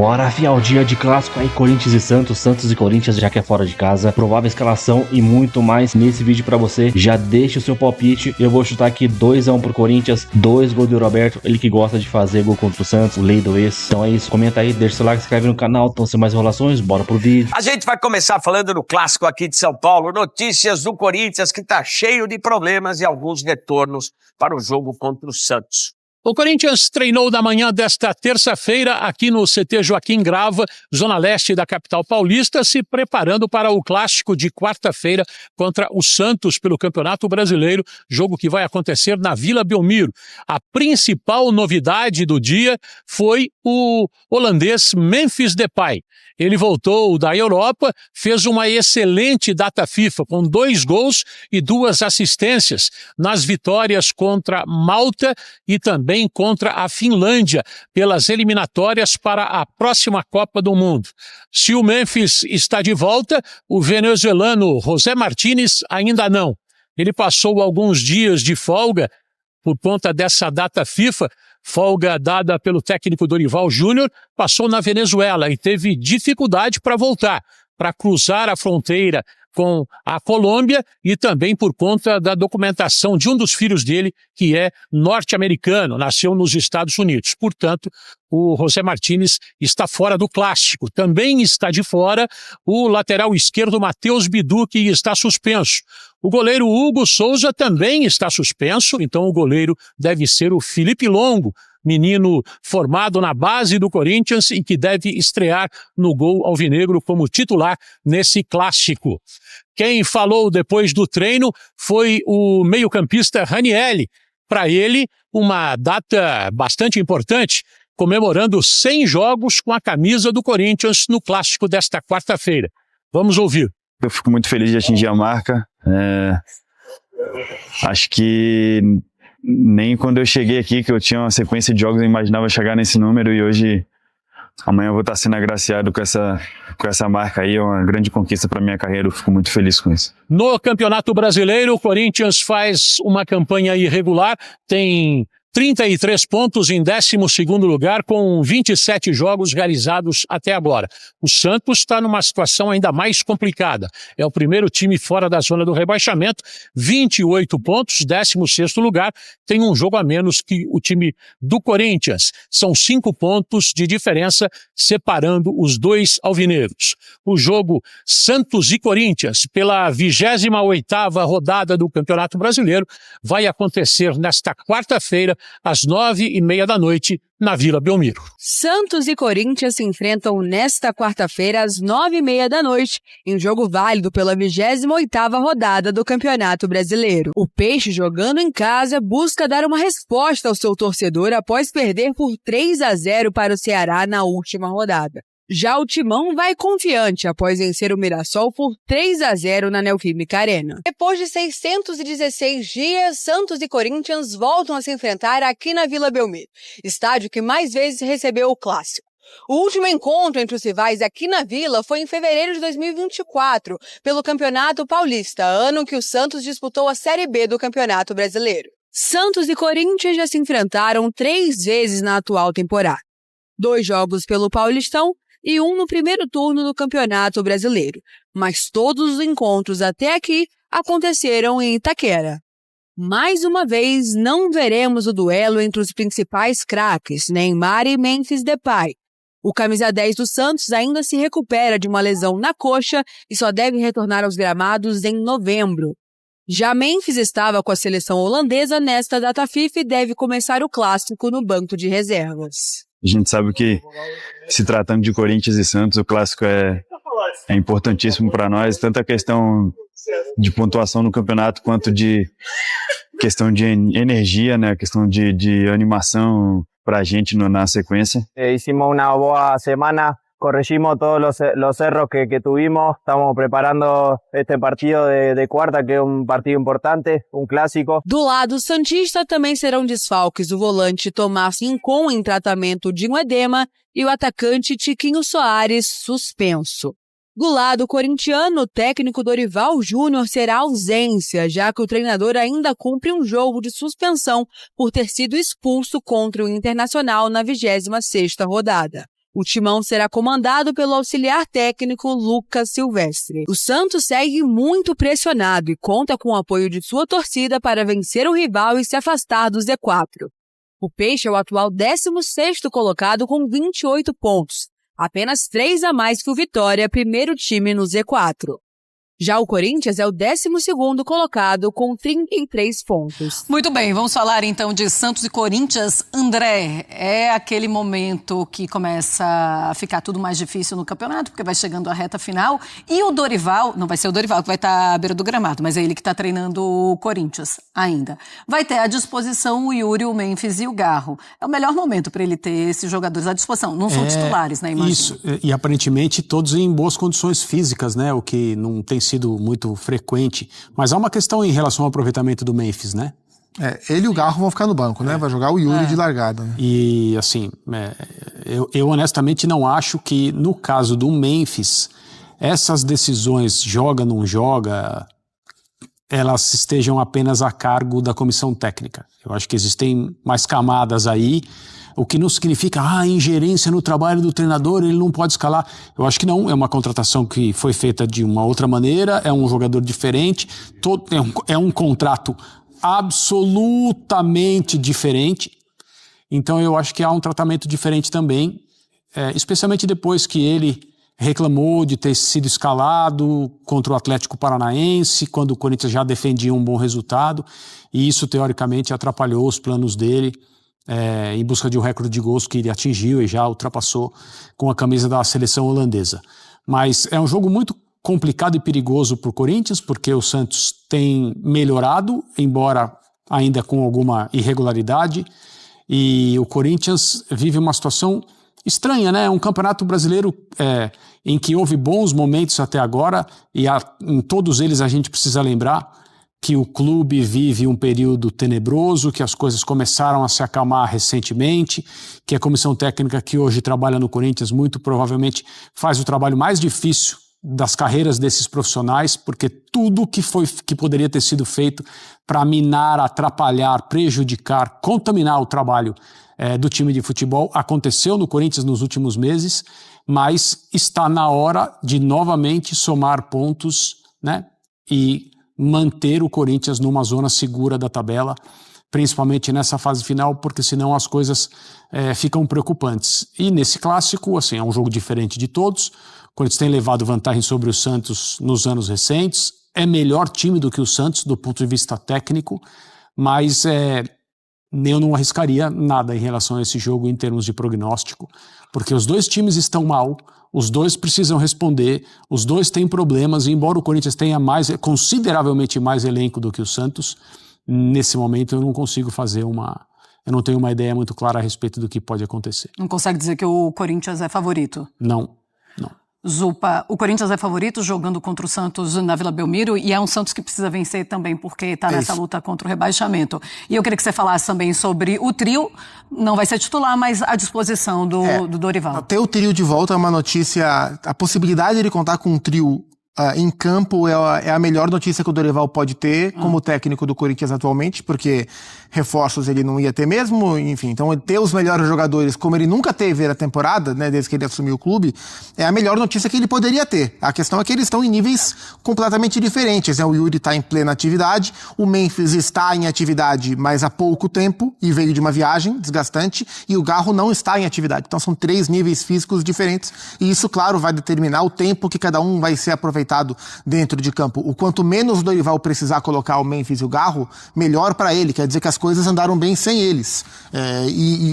Bora, fiel, dia de clássico aí, Corinthians e Santos, Santos e Corinthians, já que é fora de casa, provável escalação e muito mais nesse vídeo pra você. Já deixa o seu palpite, eu vou chutar aqui 2-1 pro Corinthians, 2 gols do Roberto, ele que gosta de fazer gol contra o Santos, o lei do ex. Então é isso, comenta aí, deixa seu like, se inscreve no canal, então sem mais enrolações, bora pro vídeo. A gente vai começar falando do clássico aqui de São Paulo, notícias do Corinthians que tá cheio de problemas e alguns retornos para o jogo contra o Santos. O Corinthians treinou na manhã desta terça-feira aqui no CT Joaquim Grava, zona leste da capital paulista, se preparando para o clássico de quarta-feira contra o Santos pelo Campeonato Brasileiro, jogo que vai acontecer na Vila Belmiro. A principal novidade do dia foi o holandês Memphis Depay. Ele voltou da Europa, fez uma excelente data FIFA, com 2 gols e 2 assistências nas vitórias contra Malta e também contra a Finlândia, pelas eliminatórias para a próxima Copa do Mundo. Se o Memphis está de volta, o venezuelano José Martínez ainda não. Ele passou alguns dias de folga por conta dessa data FIFA, folga dada pelo técnico Dorival Júnior, passou na Venezuela e teve dificuldade para voltar, para cruzar a fronteira com a Colômbia e também por conta da documentação de um dos filhos dele, que é norte-americano, nasceu nos Estados Unidos. Portanto, o José Martínez está fora do clássico. Também está de fora o lateral esquerdo Matheus Bidu, que está suspenso. O goleiro Hugo Souza também está suspenso, então o goleiro deve ser o Felipe Longo, menino formado na base do Corinthians e que deve estrear no gol alvinegro como titular nesse clássico. Quem falou depois do treino foi o meio-campista Ranielli. Para ele, uma data bastante importante, comemorando 100 jogos com a camisa do Corinthians no clássico desta quarta-feira. Vamos ouvir. Eu fico muito feliz de atingir a marca. Acho que nem quando eu cheguei aqui, que eu tinha uma sequência de jogos, eu imaginava chegar nesse número, e hoje, amanhã eu vou estar sendo agraciado com essa marca aí. É uma grande conquista para minha carreira, eu fico muito feliz com isso. No Campeonato Brasileiro, o Corinthians faz uma campanha irregular, tem 33 pontos em 12º lugar, com 27 jogos realizados até agora. O Santos está numa situação ainda mais complicada. É o primeiro time fora da zona do rebaixamento, 28 pontos, 16º lugar, tem um jogo a menos que o time do Corinthians. São 5 pontos de diferença separando os dois alvinegros. O jogo Santos e Corinthians, pela 28ª rodada do Campeonato Brasileiro, vai acontecer nesta quarta-feira, às 9h30 da noite, na Vila Belmiro. Santos e Corinthians se enfrentam nesta quarta-feira, às 9h30 da noite, em jogo válido pela 28ª rodada do Campeonato Brasileiro. O Peixe, jogando em casa, busca dar uma resposta ao seu torcedor após perder por 3-0 para o Ceará na última rodada. Já o Timão vai confiante após vencer o Mirassol por 3-0 na Neoquímica Arena. Depois de 616 dias, Santos e Corinthians voltam a se enfrentar aqui na Vila Belmiro, estádio que mais vezes recebeu o clássico. O último encontro entre os rivais aqui na Vila foi em fevereiro de 2024, pelo Campeonato Paulista, ano que o Santos disputou a Série B do Campeonato Brasileiro. Santos e Corinthians já se enfrentaram 3 vezes na atual temporada. 2 jogos pelo Paulistão e 1 no primeiro turno do Campeonato Brasileiro, mas todos os encontros até aqui aconteceram em Itaquera. Mais uma vez, não veremos o duelo entre os principais craques, Neymar e Memphis Depay. O camisa 10 do Santos ainda se recupera de uma lesão na coxa e só deve retornar aos gramados em novembro. Já Memphis estava com a seleção holandesa nesta data FIFA e deve começar o clássico no banco de reservas. A gente sabe que, se tratando de Corinthians e Santos, o clássico é importantíssimo para nós, tanto a questão de pontuação no campeonato, quanto de questão de energia, né? A questão de animação para a gente na sequência. Hicimos una boa semana, corregimos todos los erros que tuvimos, estamos preparando este partido de quarta, que é partido importante, clássico. Do lado santista também serão desfalques o volante Tomás Rincon em tratamento de um edema e o atacante Tiquinho Soares suspenso. Do lado corintiano, o técnico Dorival Júnior será ausência, já que o treinador ainda cumpre um jogo de suspensão por ter sido expulso contra o Internacional na 26ª rodada. O timão será comandado pelo auxiliar técnico Lucas Silvestre. O Santos segue muito pressionado e conta com o apoio de sua torcida para vencer o rival e se afastar do Z4. O Peixe é o atual 16º colocado com 28 pontos, apenas 3 a mais que o Vitória, primeiro time no Z4. Já o Corinthians é o 12º colocado com 33 pontos. Muito bem, vamos falar então de Santos e Corinthians. André, é aquele momento que começa a ficar tudo mais difícil no campeonato, porque vai chegando a reta final. E o Dorival, não vai ser o Dorival que vai estar à beira do gramado, mas é ele que está treinando o Corinthians ainda. Vai ter à disposição o Yuri, o Memphis e o Garro. É o melhor momento para ele ter esses jogadores à disposição. Não são titulares, né, imagina? Isso, e aparentemente todos em boas condições físicas, né, o que não tem sido muito frequente, mas há uma questão em relação ao aproveitamento do Memphis, né? Ele e o Garro vão ficar no banco, né? Vai jogar o Yuri de largada. Né? E assim, eu honestamente não acho que no caso do Memphis, essas decisões joga, não joga, elas estejam apenas a cargo da comissão técnica. Eu acho que existem mais camadas aí, o que não significa, ingerência no trabalho do treinador, ele não pode escalar. Eu acho que não, é uma contratação que foi feita de uma outra maneira, é um jogador diferente, é um contrato absolutamente diferente. Então eu acho que há um tratamento diferente também, especialmente depois que ele reclamou de ter sido escalado contra o Atlético Paranaense, quando o Corinthians já defendia um bom resultado, e isso teoricamente atrapalhou os planos dele, em busca de um recorde de gols que ele atingiu e já ultrapassou com a camisa da seleção holandesa. Mas é um jogo muito complicado e perigoso para o Corinthians, porque o Santos tem melhorado, embora ainda com alguma irregularidade, e o Corinthians vive uma situação estranha, né? É um campeonato brasileiro em que houve bons momentos até agora, e em todos eles a gente precisa lembrar que o clube vive um período tenebroso, que as coisas começaram a se acalmar recentemente, que a comissão técnica que hoje trabalha no Corinthians muito provavelmente faz o trabalho mais difícil das carreiras desses profissionais, porque tudo que poderia ter sido feito para minar, atrapalhar, prejudicar, contaminar o trabalho do time de futebol aconteceu no Corinthians nos últimos meses, mas está na hora de novamente somar pontos, né, e manter o Corinthians numa zona segura da tabela, principalmente nessa fase final, porque senão as coisas ficam preocupantes. E nesse clássico, assim, é um jogo diferente de todos. O Corinthians tem levado vantagem sobre o Santos nos anos recentes, é melhor time do que o Santos do ponto de vista técnico, mas eu não arriscaria nada em relação a esse jogo em termos de prognóstico, porque os dois times estão mal, os dois precisam responder, os dois têm problemas, e embora o Corinthians tenha consideravelmente mais elenco do que o Santos, nesse momento eu não consigo eu não tenho uma ideia muito clara a respeito do que pode acontecer. Não consegue dizer que o Corinthians é favorito? Não. Zupa, o Corinthians é favorito jogando contra o Santos na Vila Belmiro, e é um Santos que precisa vencer também porque está nessa luta contra o rebaixamento. E eu queria que você falasse também sobre o trio, não vai ser titular, mas à disposição do Dorival. Ter o trio de volta é uma notícia, a possibilidade de ele contar com um trio em campo é a melhor notícia que o Dorival pode ter como técnico do Corinthians atualmente, porque reforços ele não ia ter mesmo, enfim, então ter os melhores jogadores como ele nunca teve na temporada, né, desde que ele assumiu o clube, é a melhor notícia que ele poderia ter. A questão é que eles estão em níveis completamente diferentes, né? O Yuri está em plena atividade, o Memphis está em atividade, mas há pouco tempo, e veio de uma viagem desgastante, e o Garro não está em atividade. Então são 3 níveis físicos diferentes, e isso, claro, vai determinar o tempo que cada um vai ser aproveitado dentro de campo. O quanto menos o Dorival precisar colocar o Memphis e o Garro, melhor para ele, quer dizer que as coisas andaram bem sem eles.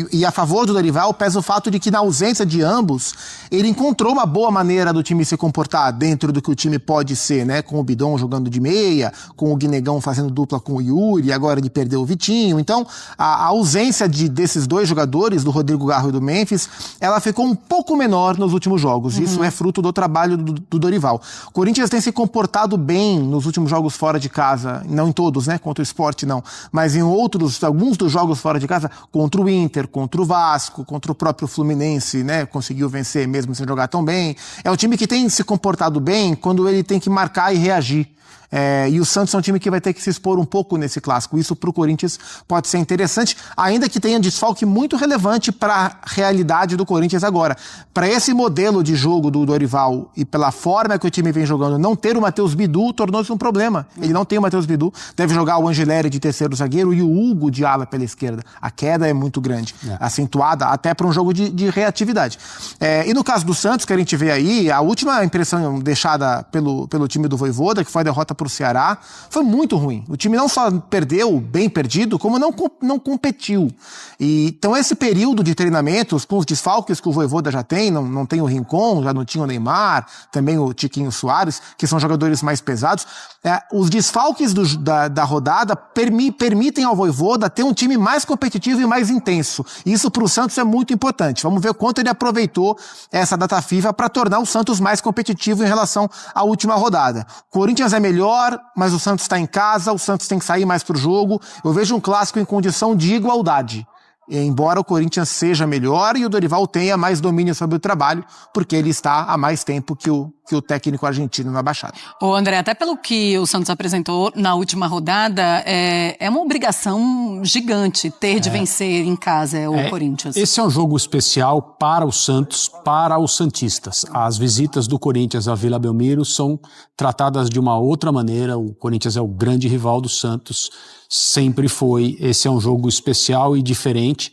E a favor do Dorival pesa o fato de que na ausência de ambos, ele encontrou uma boa maneira do time se comportar dentro do que o time pode ser, né? Com o Bidon jogando de meia, com o Guinegão fazendo dupla com o Yuri, agora de perder o Vitinho. Então, a ausência desses dois jogadores, do Rodrigo Garro e do Memphis, ela ficou um pouco menor nos últimos jogos. Isso é fruto do trabalho do Dorival. O Corinthians tem se comportado bem nos últimos jogos fora de casa, não em todos, né? Contra o Sport não, mas em alguns dos jogos fora de casa, contra o Inter, contra o Vasco, contra o próprio Fluminense, né? Conseguiu vencer mesmo sem jogar tão bem. É um time que tem se comportado bem quando ele tem que marcar e reagir. E o Santos é um time que vai ter que se expor um pouco nesse clássico. Isso para o Corinthians pode ser interessante, ainda que tenha desfalque muito relevante para a realidade do Corinthians agora. Para esse modelo de jogo do Dorival e pela forma que o time vem jogando, não ter o Matheus Bidu tornou-se um problema. Ele não tem o Matheus Bidu, deve jogar o Angeleri de terceiro zagueiro e o Hugo de ala pela esquerda. A queda é muito grande, acentuada até para um jogo de reatividade. E no caso do Santos, que a gente vê aí, a última impressão deixada pelo time do Vojvoda, que foi a derrota para o Ceará, foi muito ruim. O time não só perdeu, bem perdido, como não competiu. Então esse período de treinamentos, com os desfalques que o Vojvoda já tem, não tem o Rincon, já não tinha o Neymar, também o Tiquinho Soares, que são jogadores mais pesados, os desfalques da rodada permitem ao Vojvoda ter um time mais competitivo e mais intenso. Isso para o Santos é muito importante. Vamos ver quanto ele aproveitou essa data FIFA para tornar o Santos mais competitivo em relação à última rodada. O Corinthians é melhor, mas o Santos está em casa, o Santos tem que sair mais pro jogo. Eu vejo um clássico em condição de igualdade. Embora o Corinthians seja melhor e o Dorival tenha mais domínio sobre o trabalho, porque ele está há mais tempo que o técnico argentino na Baixada. Ô André, até pelo que o Santos apresentou na última rodada, é uma obrigação gigante ter de vencer em casa o Corinthians. Esse é um jogo especial para o Santos, para os santistas. As visitas do Corinthians à Vila Belmiro são tratadas de uma outra maneira. O Corinthians é o grande rival do Santos, sempre foi. Esse é um jogo especial e diferente,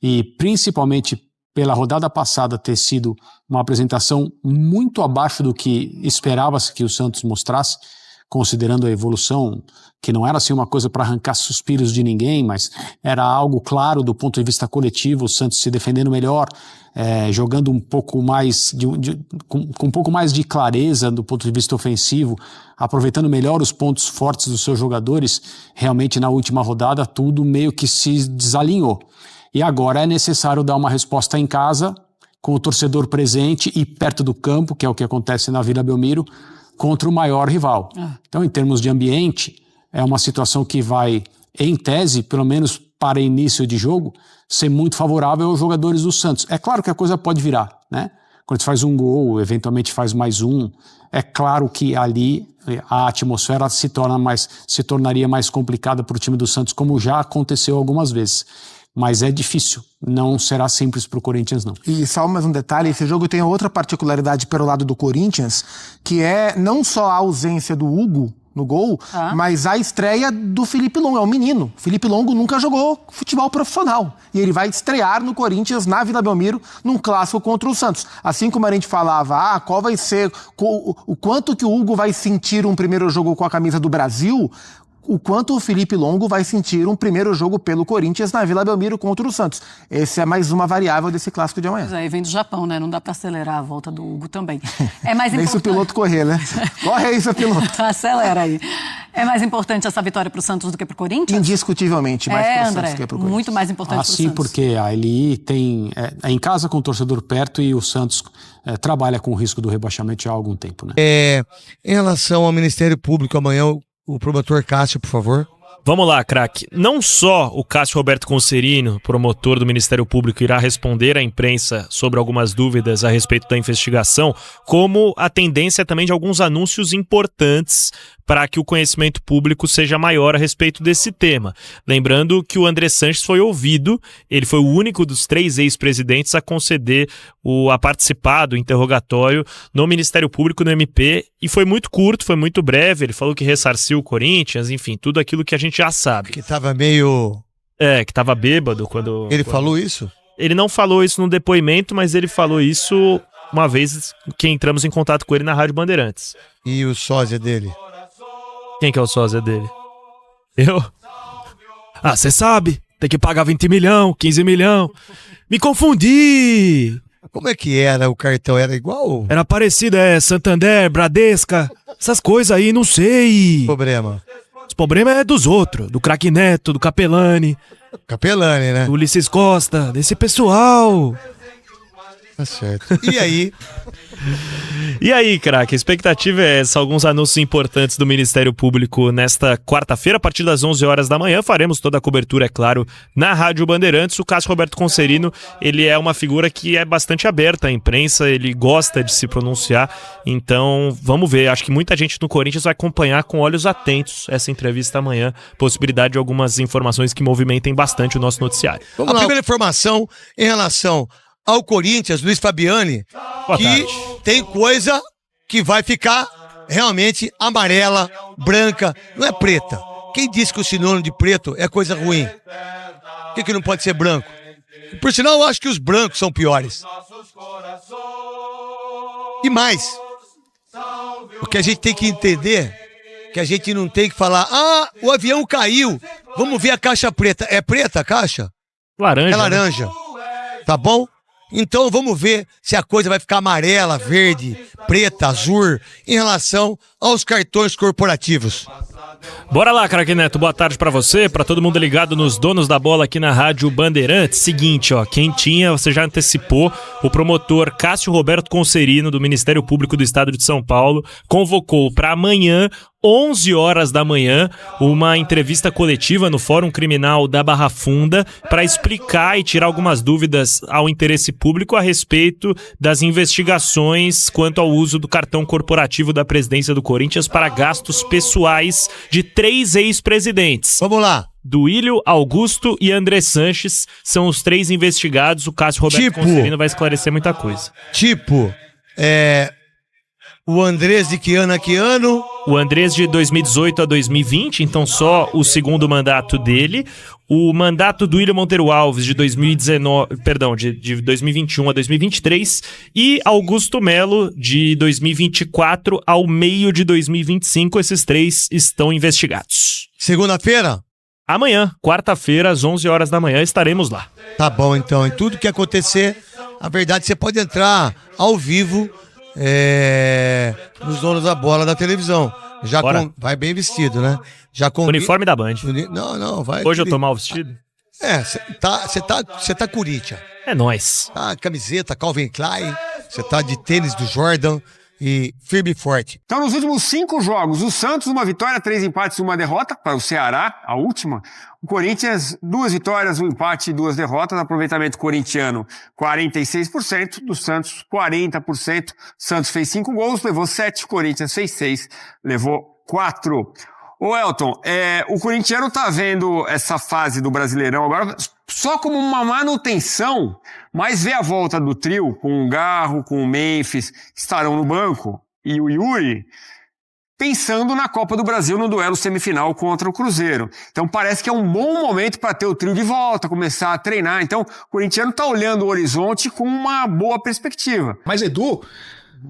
e principalmente pela rodada passada ter sido uma apresentação muito abaixo do que esperava-se que o Santos mostrasse, considerando a evolução, que não era assim uma coisa para arrancar suspiros de ninguém, mas era algo claro do ponto de vista coletivo, o Santos se defendendo melhor, jogando um pouco mais com um pouco mais de clareza do ponto de vista ofensivo, aproveitando melhor os pontos fortes dos seus jogadores. Realmente na última rodada tudo meio que se desalinhou. E agora é necessário dar uma resposta em casa, com o torcedor presente e perto do campo, que é o que acontece na Vila Belmiro, contra o maior rival. Então, em termos de ambiente, é uma situação que vai, em tese, pelo menos para início de jogo, ser muito favorável aos jogadores do Santos. É claro que a coisa pode virar, né? Quando você faz um gol, eventualmente faz mais um, é claro que ali a atmosfera se tornaria mais complicada para o time do Santos, como já aconteceu algumas vezes. Mas é difícil, não será simples para o Corinthians, não. E só mais um detalhe, esse jogo tem outra particularidade pelo lado do Corinthians, que é não só a ausência do Hugo no gol, mas a estreia do Felipe Longo, é um menino. Felipe Longo nunca jogou futebol profissional, e ele vai estrear no Corinthians, na Vila Belmiro, num clássico contra o Santos. Assim como a gente falava, qual vai ser, o quanto que o Hugo vai sentir um primeiro jogo com a camisa do Brasil, o quanto o Felipe Longo vai sentir um primeiro jogo pelo Corinthians na Vila Belmiro contra o Santos. Essa é mais uma variável desse clássico de amanhã. Pois é, e vem do Japão, né? Não dá para acelerar a volta do Hugo também. É mais Nem importante... se o piloto correr, né? Corre aí, seu piloto. Acelera aí. É mais importante essa vitória para o Santos do que para o Corinthians? Indiscutivelmente mais para o Santos André, do que para o Corinthians. muito mais importante para o Assim, Santos. porque a LI tem, é em casa com o torcedor perto, e o Santos trabalha com o risco do rebaixamento já há algum tempo, né? Em relação ao Ministério Público, amanhã o promotor Cássio, por favor. Vamos lá, craque. Não só o Cássio Roberto Concerino, promotor do Ministério Público, irá responder à imprensa sobre algumas dúvidas a respeito da investigação, como a tendência também de alguns anúncios importantes para que o conhecimento público seja maior a respeito desse tema. Lembrando que o André Sanches foi ouvido, ele foi o único dos 3 ex-presidentes a conceder a participar do interrogatório no Ministério Público, no MP, e foi muito curto, foi muito breve. Ele falou que ressarciu o Corinthians, enfim, tudo aquilo que a gente já sabe. Que tava meio... que tava bêbado quando... Falou isso? Ele não falou isso no depoimento, mas ele falou isso uma vez que entramos em contato com ele na Rádio Bandeirantes. E o sósia dele? Quem que é o sósia dele? Eu? Você sabe, tem que pagar 20 milhão, 15 milhão. Me confundi! Como é que era o cartão? Era igual? Era parecido, Santander, Bradesca, essas coisas aí, não sei. Problema? Os problemas é dos outros, do Craque Neto, do Capelani. Capelani, né? Do Ulisses Costa, desse pessoal. Tá certo. E aí? E aí, craque, a expectativa é essa, alguns anúncios importantes do Ministério Público nesta quarta-feira, a partir das 11 horas da manhã, faremos toda a cobertura, é claro, na Rádio Bandeirantes. O Cássio Roberto Concerino, ele é uma figura que é bastante aberta à imprensa, ele gosta de se pronunciar, então vamos ver, acho que muita gente no Corinthians vai acompanhar com olhos atentos essa entrevista amanhã, possibilidade de algumas informações que movimentem bastante o nosso noticiário. A primeira informação em relação ao Corinthians, Luiz Fabiani, que tem coisa que vai ficar realmente amarela, branca, não é preta. Quem disse que o sinônimo de preto é coisa ruim? Por que não pode ser branco? Por sinal, eu acho que os brancos são piores. E mais, o que a gente tem que entender, que a gente não tem que falar, o avião caiu, vamos ver a caixa preta. É preta a caixa? Laranja. É laranja. Né? Tá bom? Então vamos ver se a coisa vai ficar amarela, verde, preta, azul em relação aos cartões corporativos. Bora lá, craque Neto, boa tarde pra você, pra todo mundo ligado nos Donos da Bola aqui na Rádio Bandeirantes. Seguinte, quem tinha, você já antecipou, o promotor Cássio Roberto Concerino, do Ministério Público do Estado de São Paulo, convocou para amanhã, 11 horas da manhã, uma entrevista coletiva no Fórum Criminal da Barra Funda para explicar e tirar algumas dúvidas ao interesse público a respeito das investigações quanto ao uso do cartão corporativo da presidência do Corinthians para gastos pessoais de 3 ex-presidentes. Vamos lá. Duílio, Augusto e André Sanches são os 3 investigados. O Cássio Roberto Concerino vai esclarecer muita coisa. O Andrés de que ano a que ano? O Andrés de 2018 a 2020, então só o segundo mandato dele. O mandato do William Monteiro Alves de 2021 a 2023. E Augusto Melo de 2024 ao meio de 2025. Esses 3 estão investigados. Segunda-feira? Amanhã, quarta-feira, às 11 horas da manhã, estaremos lá. Tá bom, então. Em tudo que acontecer, a verdade, você pode entrar ao vivo nos Donos da Bola da televisão. Vai bem vestido, né? Uniforme da Band. Não, vai. Hoje eu tô mal vestido? Você tá Corinthians. É nóis. Tá camiseta Calvin Klein, você tá de tênis do Jordan e firme e forte. Então, nos últimos 5 jogos, o Santos, 1 vitória, 3 empates e 1 derrota, para o Ceará, a última. O Corinthians, 2 vitórias, 1 empate e 2 derrotas. Aproveitamento corintiano, 46%. Do Santos, 40%. Santos fez 5 gols, levou 7. Corinthians fez 6, levou 4. Ô Elton, o corintiano tá vendo essa fase do Brasileirão agora só como uma manutenção, mas vê a volta do trio com o Garro, com o Memphis, que estarão no banco, e o Yuri, pensando na Copa do Brasil no duelo semifinal contra o Cruzeiro. Então parece que é um bom momento para ter o trio de volta, começar a treinar. Então o corintiano tá olhando o horizonte com uma boa perspectiva. Mas Edu,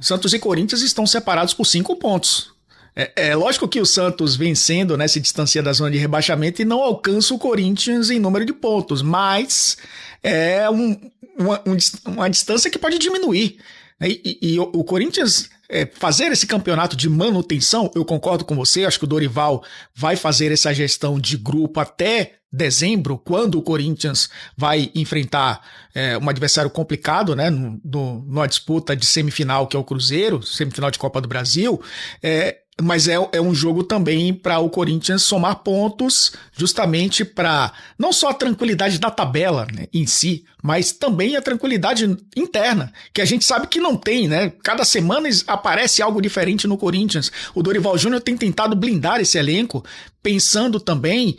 Santos e Corinthians estão separados por 5 pontos. É lógico que o Santos vencendo, né, se distancia da zona de rebaixamento e não alcança o Corinthians em número de pontos, mas é uma distância que pode diminuir. E o Corinthians fazer esse campeonato de manutenção, eu concordo com você, acho que o Dorival vai fazer essa gestão de grupo até dezembro, quando o Corinthians vai enfrentar um adversário complicado, né, numa disputa de semifinal, que é o Cruzeiro, semifinal de Copa do Brasil, mas é um jogo também para o Corinthians somar pontos, justamente para não só a tranquilidade da tabela, né, em si, mas também a tranquilidade interna, que a gente sabe que não tem, né? Cada semana aparece algo diferente no Corinthians. O Dorival Júnior tem tentado blindar esse elenco, pensando também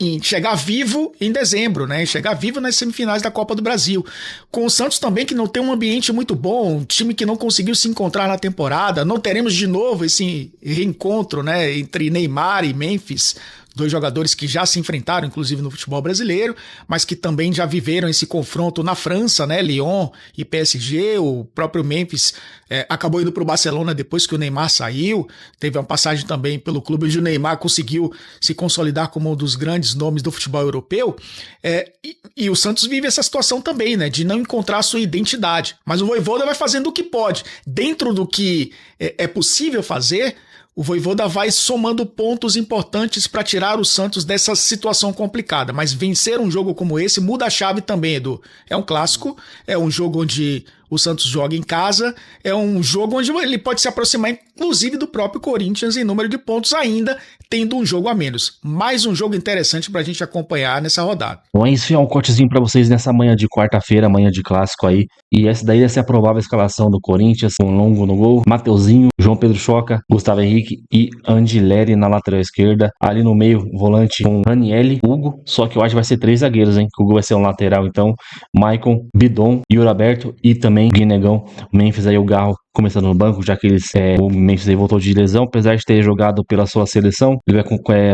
em chegar vivo em dezembro, né? Chegar vivo nas semifinais da Copa do Brasil. Com o Santos também, que não tem um ambiente muito bom, um time que não conseguiu se encontrar na temporada. Não teremos de novo esse reencontro, né, entre Neymar e Memphis, 2 jogadores que já se enfrentaram, inclusive no futebol brasileiro, mas que também já viveram esse confronto na França, né? Lyon e PSG. O próprio Memphis acabou indo para o Barcelona depois que o Neymar saiu. Teve uma passagem também pelo clube onde o Neymar conseguiu se consolidar como um dos grandes nomes do futebol europeu. E o Santos vive essa situação também, né? De não encontrar a sua identidade. Mas o Vojvoda vai fazendo o que pode. Dentro do que é possível fazer, o Vojvoda vai somando pontos importantes para tirar o Santos dessa situação complicada. Mas vencer um jogo como esse muda a chave também, Edu. É um clássico, é um jogo onde O Santos joga em casa, é um jogo onde ele pode se aproximar, inclusive, do próprio Corinthians em número de pontos, ainda tendo um jogo a menos. Mais um jogo interessante pra gente acompanhar nessa rodada. Bom, é isso, é um cortezinho pra vocês nessa manhã de quarta-feira, manhã de clássico aí. E essa daí é a provável escalação do Corinthians, com Longo no gol, Mateuzinho, João Pedro Choca, Gustavo Henrique e Andileri na lateral esquerda. Ali no meio, volante com Ranielli, Hugo, só que eu acho que vai ser 3 zagueiros, hein? O Hugo vai ser um lateral, então, Maicon, Bidon, Yuri Alberto e também Guinegão. O Memphis aí, o Garro começando no banco, já que o Memphis aí voltou de lesão, apesar de ter jogado pela sua seleção, ele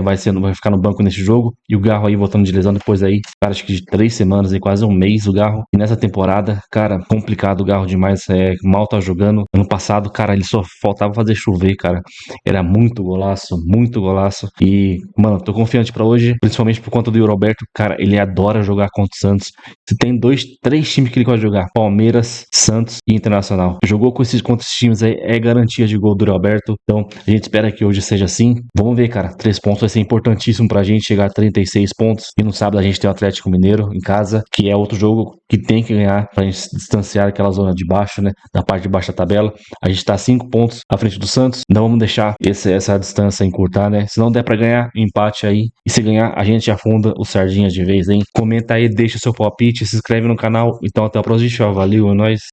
vai ficar no banco nesse jogo, e o Garro aí voltando de lesão depois aí, cara, acho que de 3 semanas, aí, quase um mês o Garro, e nessa temporada, cara, complicado o Garro demais, mal tá jogando. Ano passado, cara, ele só faltava fazer chover, cara, era muito golaço, e, mano, tô confiante pra hoje, principalmente por conta do Yuri Alberto, cara, ele adora jogar contra o Santos. Se tem 3 times que ele pode jogar, Palmeiras, Santos e Internacional, jogou com contra esses times aí, é garantia de gol do Yuri Alberto, então a gente espera que hoje seja assim. Vamos ver, cara, 3 pontos vai ser importantíssimo pra gente chegar a 36 pontos, e no sábado a gente tem o Atlético Mineiro em casa, que é outro jogo que tem que ganhar pra gente se distanciar aquela zona de baixo, né, da parte de baixo da tabela. A gente tá 5 pontos à frente do Santos, não vamos deixar essa distância encurtar, né, se não der pra ganhar, empate aí, e se ganhar, a gente afunda o Sardinha de vez, hein. Comenta aí, deixa o seu palpite, se inscreve no canal, então até o próximo vídeo, valeu, é nóis.